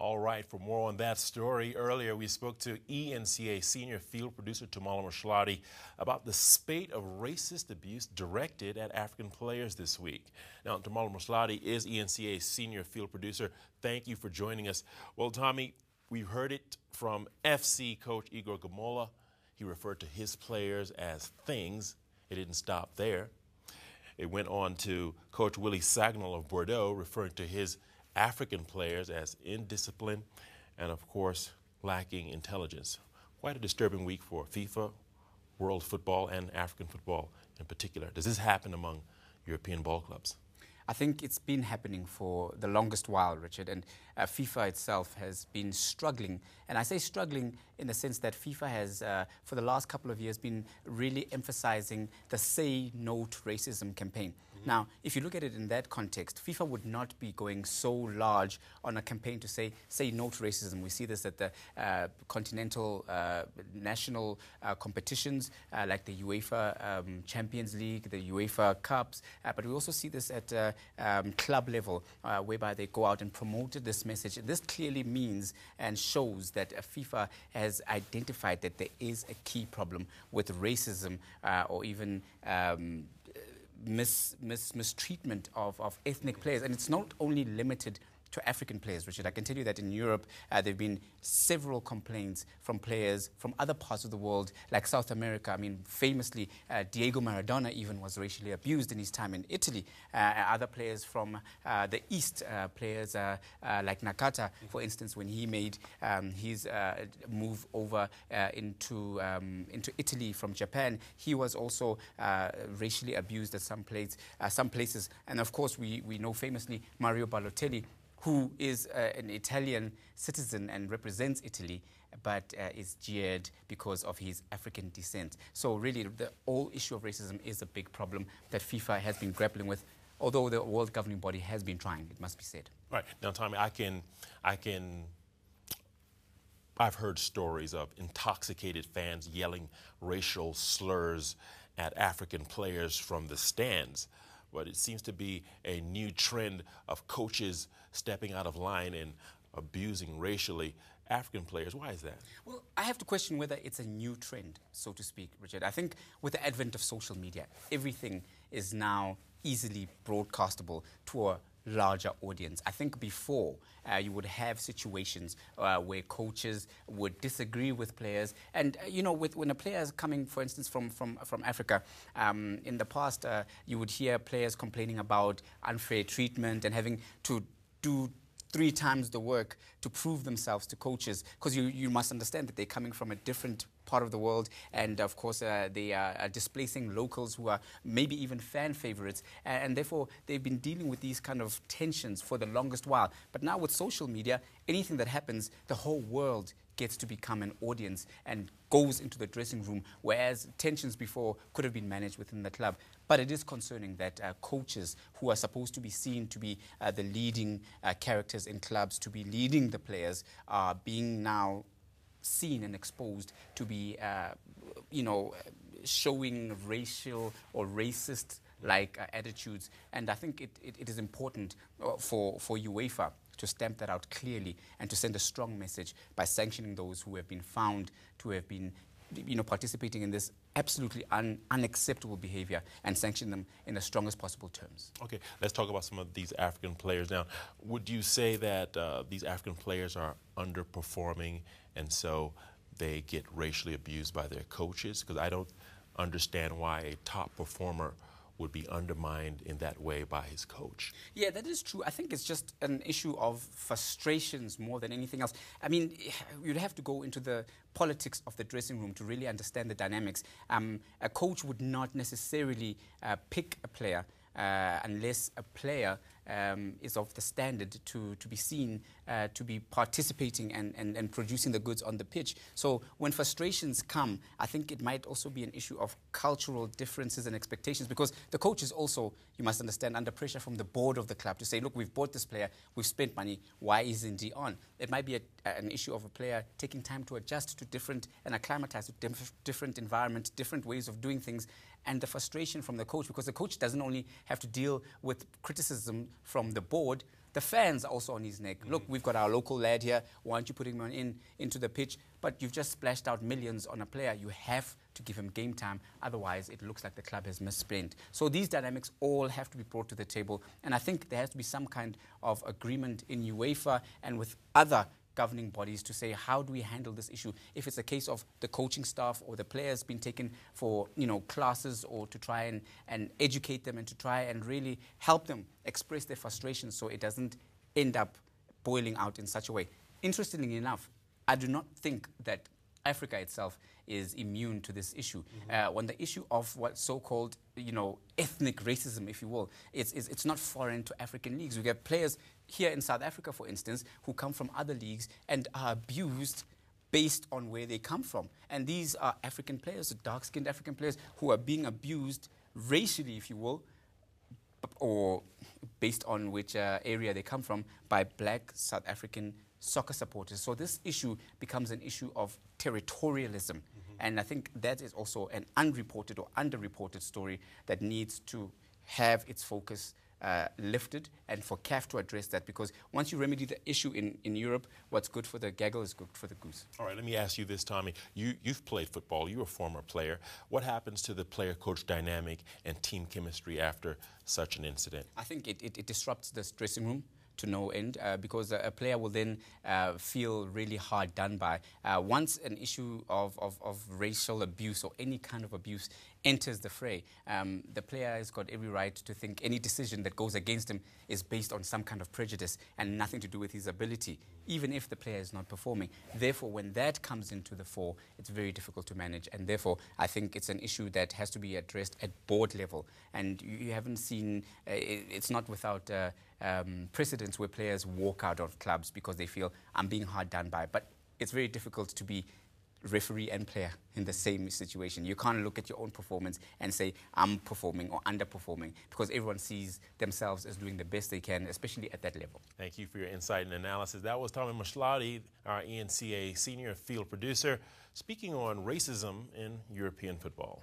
All right, for more on that story, earlier we spoke to eNCA senior field producer Tumaole Mohlaoli about the spate of racist abuse directed at African players this week. Now, Tumaole Mohlaoli is eNCA's senior field producer. Thank you for joining us. Well, Tommy, we heard it from FC coach Igor Gamola. He referred to his players as things. It didn't stop there. It went on to Coach Willie Sagnol of Bordeaux, referring to his African players as indisciplined and, of course, lacking intelligence. Quite a disturbing week for FIFA, world football, and African football in particular. Does this happen among European ball clubs? I think it's been happening for the longest while, Richard, and FIFA itself has been struggling. And I say struggling in the sense that FIFA has, for the last couple of years, been really emphasizing the Say No to Racism campaign. Now, if you look at it in that context, FIFA would not be going so large on a campaign to say no to racism. We see this at the continental national competitions like the UEFA Champions League, the UEFA Cups, but we also see this at club level whereby they go out and promote this message. This clearly means and shows that FIFA has identified that there is a key problem with racism or even mistreatment of ethnic players. And it's not only limited to African players, Richard. I can tell you that in Europe, there have been several complaints from players from other parts of the world, like South America. I mean, famously, Diego Maradona even was racially abused in his time in Italy. Other players from the East, players like Nakata, for instance, when he made his move over into Italy from Japan, he was also racially abused at some places. And of course, we know famously Mario Balotelli, who is an Italian citizen and represents Italy, but is jeered because of his African descent. So really, the whole issue of racism is a big problem that FIFA has been grappling with, although the world governing body has been trying, it must be said. Right. Now, Tommy, I've heard stories of intoxicated fans yelling racial slurs at African players from the stands. But it seems to be a new trend of coaches stepping out of line and abusing racially African players. Why is that? Well, I have to question whether it's a new trend, so to speak, Richard. I think with the advent of social media, everything is now easily broadcastable to a larger audience. I think before you would have situations where coaches would disagree with players, and when a player is coming, for instance, from Africa, in the past you would hear players complaining about unfair treatment and having to do 3 times the work to prove themselves to coaches, because you must understand that they're coming from a different part of the world, and of course they are displacing locals who are maybe even fan favorites, and therefore they've been dealing with these kind of tensions for the longest while. But now with social media, anything that happens, the whole world gets to become an audience and goes into the dressing room, whereas tensions before could have been managed within the club. But it is concerning that coaches who are supposed to be seen to be the leading characters in clubs, to be leading the players, are being now seen and exposed to be, showing racial or racist-like attitudes. And I think it is important for UEFA to stamp that out clearly and to send a strong message by sanctioning those who have been found to have been participating in this absolutely unacceptable behavior, and sanction them in the strongest possible terms. Okay, let's talk about some of these African players now. Would you say that these African players are underperforming and so they get racially abused by their coaches? Because I don't understand why a top performer would be undermined in that way by his coach. Yeah, that is true. I think it's just an issue of frustrations more than anything else. I mean, you'd have to go into the politics of the dressing room to really understand the dynamics. A coach would not necessarily pick a player unless a player is of the standard to be seen to be participating and producing the goods on the pitch. So when frustrations come, I think it might also be an issue of cultural differences and expectations, because the coach is also, you must understand, under pressure from the board of the club to say, look, we've bought this player, we've spent money, why isn't he on? It might be an issue of a player taking time to adjust to different and acclimatize to different environments, different ways of doing things, and the frustration from the coach, because the coach doesn't only have to deal with criticism from the board, the fans are also on his neck. Look, we've got our local lad here. Why aren't you putting him into the pitch? But you've just splashed out millions on a player. You have to give him game time. Otherwise, it looks like the club has misspent. So these dynamics all have to be brought to the table. And I think there has to be some kind of agreement in UEFA and with other governing bodies to say, how do we handle this issue? If it's a case of the coaching staff or the players being taken for, classes, or to try and educate them and to try and really help them express their frustrations so it doesn't end up boiling out in such a way. Interestingly enough, I do not think that Africa itself is immune to this issue. When the issue of what so-called, ethnic racism, if you will, it's not foreign to African leagues. We get players here in South Africa, for instance, who come from other leagues and are abused based on where they come from. And these are African players, dark-skinned African players, who are being abused racially, if you will, or based on which area they come from, by black South African soccer supporters. So this issue becomes an issue of territorialism. And I think that is also an unreported or underreported story that needs to have its focus lifted, and for CAF to address that, because once you remedy the issue in Europe, what's good for the gaggle is good for the goose. All right, let me ask you this, Tommy. You've played football. You're a former player. What happens to the player-coach dynamic and team chemistry after such an incident? I think it disrupts the dressing room to no end, because a player will then feel really hard done by. Once an issue of racial abuse or any kind of abuse enters the fray, the player has got every right to think any decision that goes against him is based on some kind of prejudice and nothing to do with his ability, even if the player is not performing. Therefore, when that comes into the fore, it's very difficult to manage, and therefore I think it's an issue that has to be addressed at board level. And you haven't seen, it's not without precedents where players walk out of clubs because they feel, I'm being hard done by. But it's very difficult to be referee and player in the same situation. You can't look at your own performance and say, I'm performing or underperforming, because everyone sees themselves as doing the best they can, especially at that level. Thank you for your insight and analysis. That was Tumaole Mohlaoli, our eNCA senior field producer, speaking on racism in European football.